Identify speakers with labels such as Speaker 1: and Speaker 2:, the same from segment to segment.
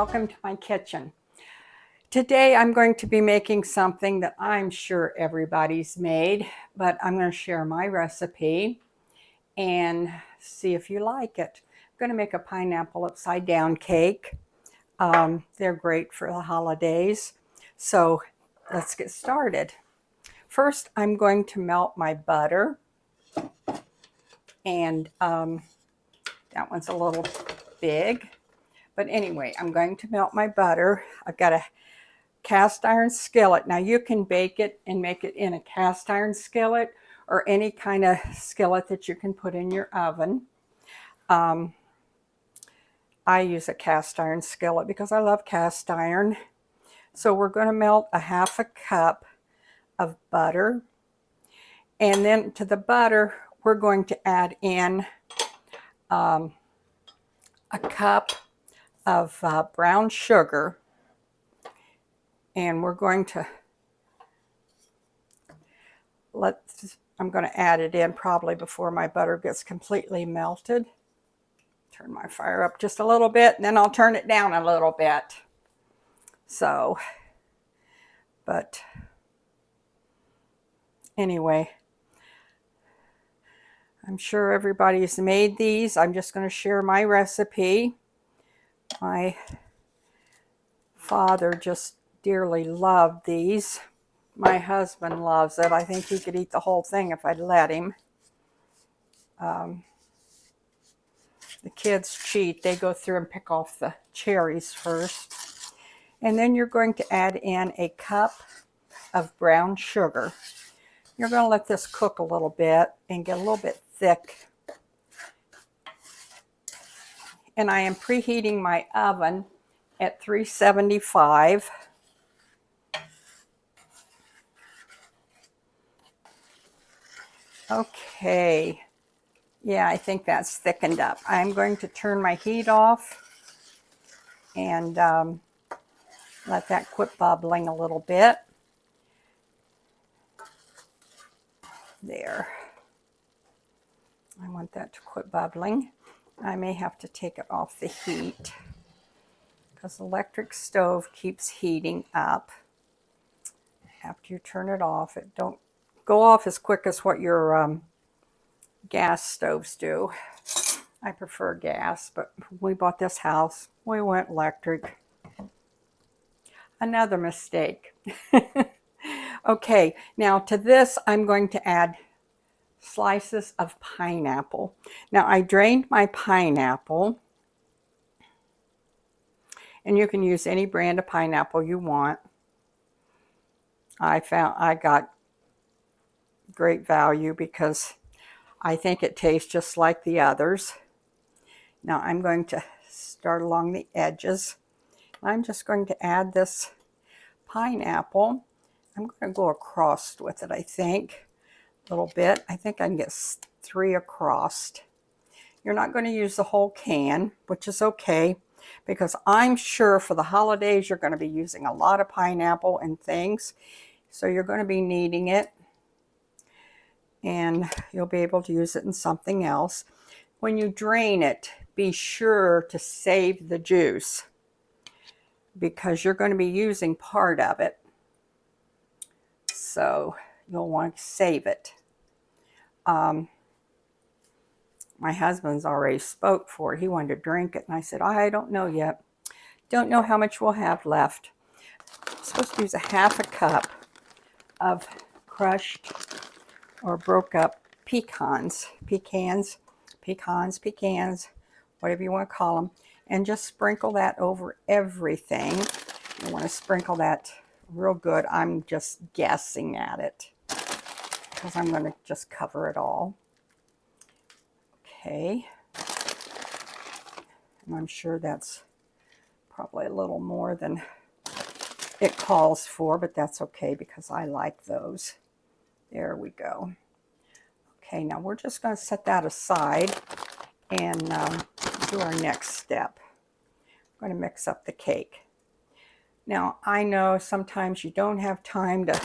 Speaker 1: welcome to my kitchen. Today I'm going to be making something that I'm sure everybody's made, but I'm going to share my recipe and see if you like it. I'm going to make a pineapple upside down cake. They're great for the holidays. So let's get started. First, I'm going to melt my butter. And that one's a little big. But anyway, I'm going to melt my butter. I've got a cast iron skillet. Now you can bake it and make it in a cast iron skillet or any kind of skillet that you can put in your oven. I use a cast iron skillet because I love cast iron. So we're going to melt a half a cup of butter. And then to the butter, we're going to add in a cup of brown sugar, and we're going to I'm going to add it in probably before my butter gets completely melted. Turn my fire up just a little bit, and then I'll turn it down a little bit. So, but anyway, I'm sure everybody's made these. I'm just going to share my recipe. My father just dearly loved these. My husband loves it. I think he could eat the whole thing if I'd let him. The kids cheat. They go through and pick off the cherries first. And then you're going to add in a cup of brown sugar. You're going to let this cook a little bit and get a little bit thick. And I am preheating my oven at 375. Okay. Yeah, I think that's thickened up. I'm going to turn my heat off and let that quit bubbling a little bit. There. I want that to quit bubbling. I may have to take it off the heat because the electric stove keeps heating up. After you turn it off, it don't go off as quick as what your gas stoves do. I prefer gas, but when we bought this house, we went electric. Another mistake. Okay, now to this, I'm going to add slices of pineapple. Now I drained my pineapple, and you can use any brand of pineapple you want. I got great value because I think it tastes just like the others. Now I'm going to start along the edges. I'm just going to add this pineapple. I'm going to go across with it, I think, a little bit. I think I can get 3 across. You're not going to use the whole can, which is okay, because I'm sure for the holidays you're going to be using a lot of pineapple and things. So you're going to be needing it, and you'll be able to use it in something else. When you drain it, be sure to save the juice because you're going to be using part of it. So you'll want to save it. My husband's already spoke for it. He wanted to drink it, and I said, I don't know yet. Don't know how much we'll have left. I'm supposed to use a half a cup of crushed or broke up pecans, whatever you want to call them, and just sprinkle that over everything. You want to sprinkle that real good. I'm just guessing at it because I'm going to just cover it all. Okay. And I'm sure that's probably a little more than it calls for, but that's okay because I like those. There we go. Okay, now we're just going to set that aside and do our next step. I'm going to mix up the cake. Now, I know sometimes you don't have time to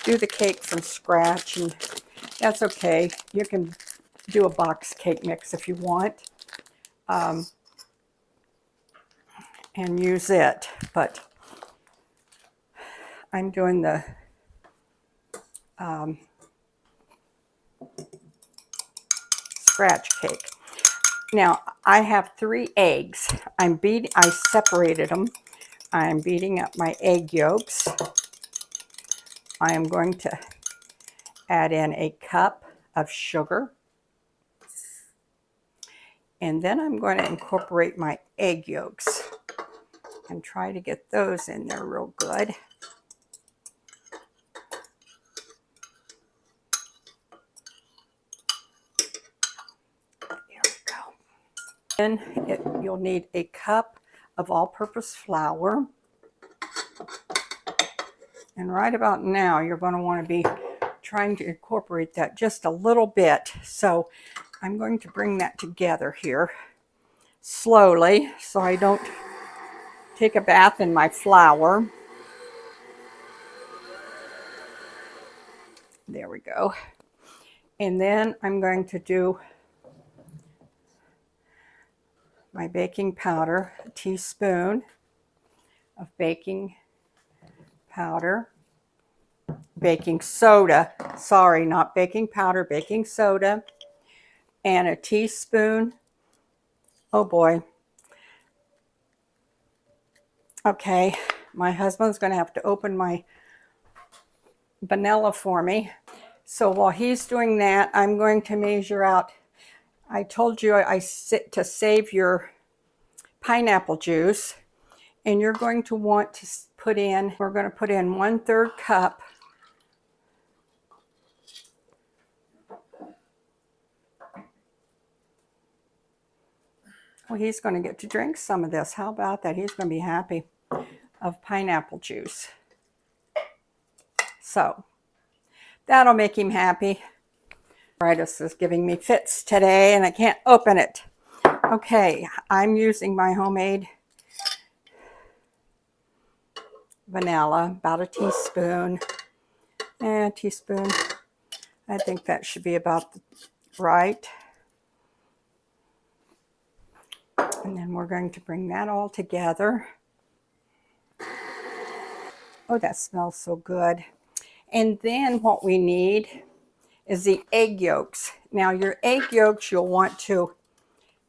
Speaker 1: do the cake from scratch, and that's okay. You can do a box cake mix if you want. and use it. But I'm doing the scratch cake. Now, I have 3 eggs. I separated them. I'm beating up my egg yolks. I am going to add in a cup of sugar. And then I'm going to incorporate my egg yolks and try to get those in there real good. There we go. Then you'll need a cup of all-purpose flour. And right about now, you're going to want to be trying to incorporate that just a little bit. So I'm going to bring that together here slowly so I don't take a bath in my flour. There we go. And then I'm going to do my baking powder, a teaspoon of baking powder, baking soda, sorry, not baking powder, baking soda, and a teaspoon, oh boy, okay, my husband's going to have to open my vanilla for me. So while he's doing that, I'm going to measure out, I told you to save your pineapple juice, and you're going to want to put in, we're going to put in 1/3 cup Well, he's going to get to drink some of this. How about that? He's going to be happy of pineapple juice. So that'll make him happy. Arthritis is giving me fits today and I can't open it. Okay, I'm using my homemade vanilla, about a teaspoon. And a teaspoon. I think that should be about right. And then we're going to bring that all together. Oh, that smells so good. And then what we need is the egg yolks. Now your egg yolks, you'll want to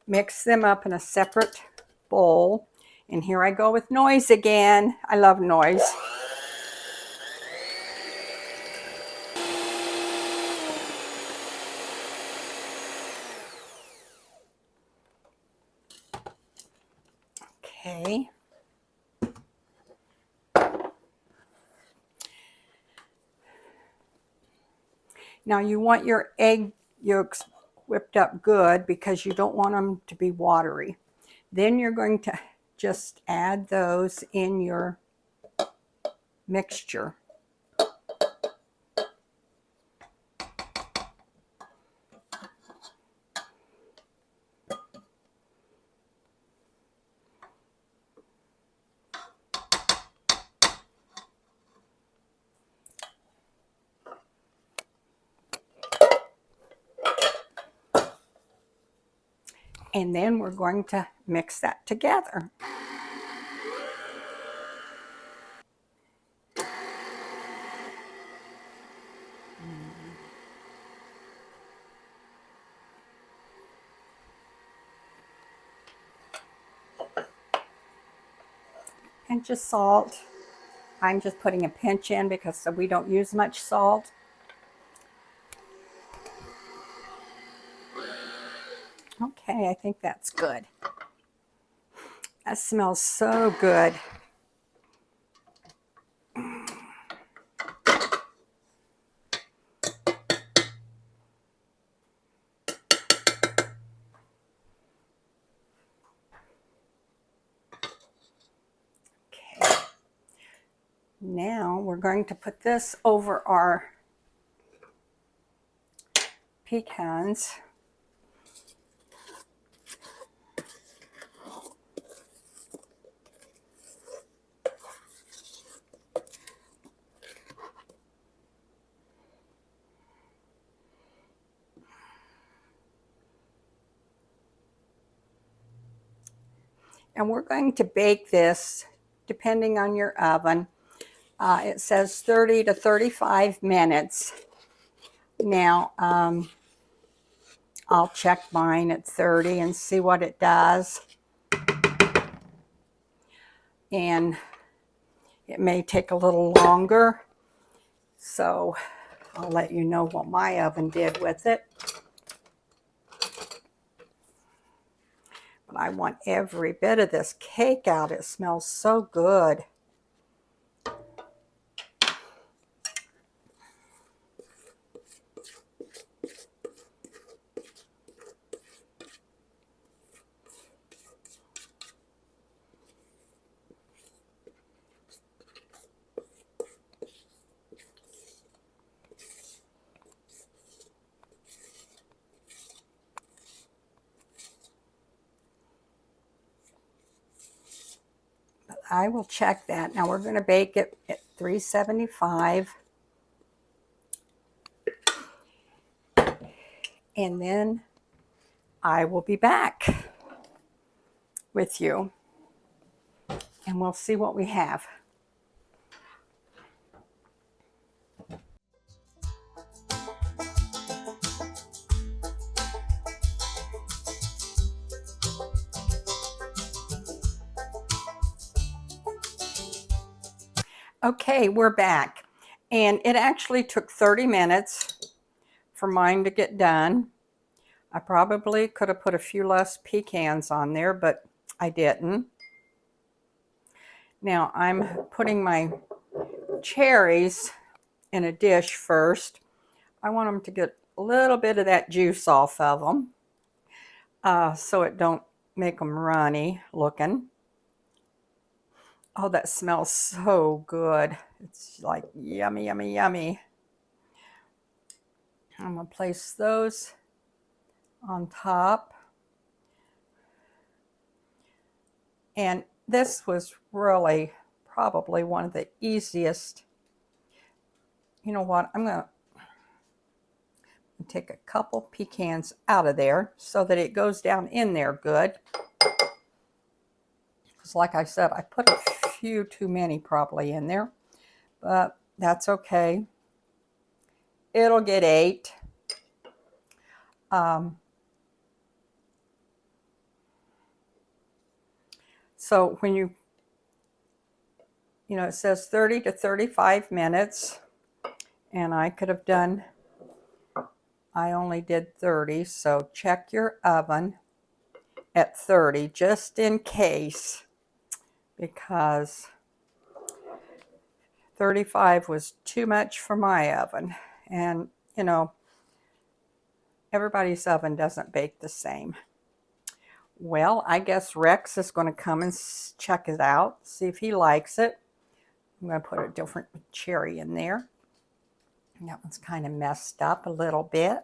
Speaker 1: mix them up in a separate bowl. And here I go with noise again. I love noise. Okay. Now you want your egg yolks whipped up good because you don't want them to be watery. Then you're going to just add those in your mixture. And then we're going to mix that together. Pinch of salt. I'm just putting a pinch in because we don't use much salt. Okay, I think that's good. That smells so good. Okay. Now we're going to put this over our pecans. And we're going to bake this, depending on your oven. It says 30 to 35 minutes. Now, I'll check mine at 30 and see what it does. And it may take a little longer. So I'll let you know what my oven did with it. But I want every bit of this cake out. It smells so good. I will check that. Now we're going to bake it at 375. And then I will be back with you. And we'll see what we have. Okay, we're back. And it actually took 30 minutes for mine to get done. I probably could have put a few less pecans on there, but I didn't. Now I'm putting my cherries in a dish first. I want them to get a little bit of that juice off of them so it don't make them runny looking. Oh, that smells so good. It's like yummy, yummy, yummy. I'm going to place those on top. And this was really probably one of the easiest. You know what? I'm going to take a couple pecans out of there so that it goes down in there good. Because like I said, I put a few too many probably in there, but that's okay. It'll get ate. So when you know, it says 30 to 35 minutes, and I could have done, I only did 30, so check your oven at 30 just in case, because 35 was too much for my oven. And, you know, everybody's oven doesn't bake the same. Well, I guess Rex is going to come and check it out, see if he likes it. I'm going to put a different cherry in there. And that one's kind of messed up a little bit.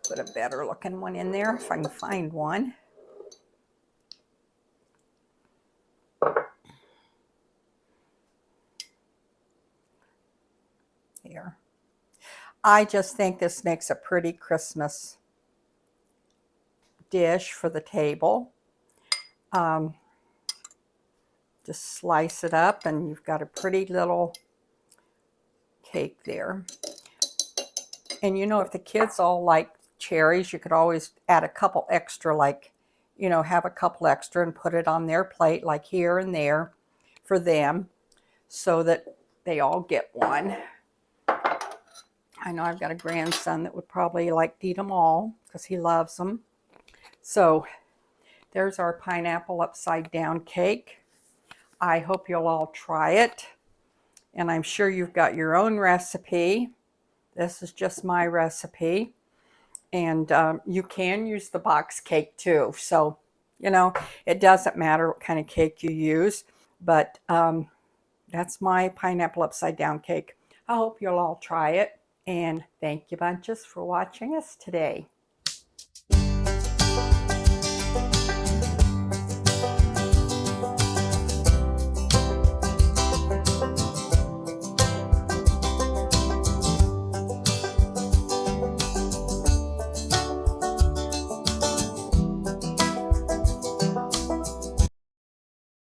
Speaker 1: Put a better looking one in there if I can find one. Here. I just think this makes a pretty Christmas dish for the table. Just slice it up and you've got a pretty little cake there. And you know, if the kids all like cherries, you could always add a couple extra, like, you know, have a couple extra and put it on their plate, like here and there for them, so that they all get one. I know I've got a grandson that would probably like to eat them all because he loves them. So there's our pineapple upside down cake. I hope you'll all try it. And I'm sure you've got your own recipe. This is just my recipe. And you can use the box cake too. So, you know, it doesn't matter what kind of cake you use. But that's my pineapple upside down cake. I hope you'll all try it. And thank you bunches for watching us today.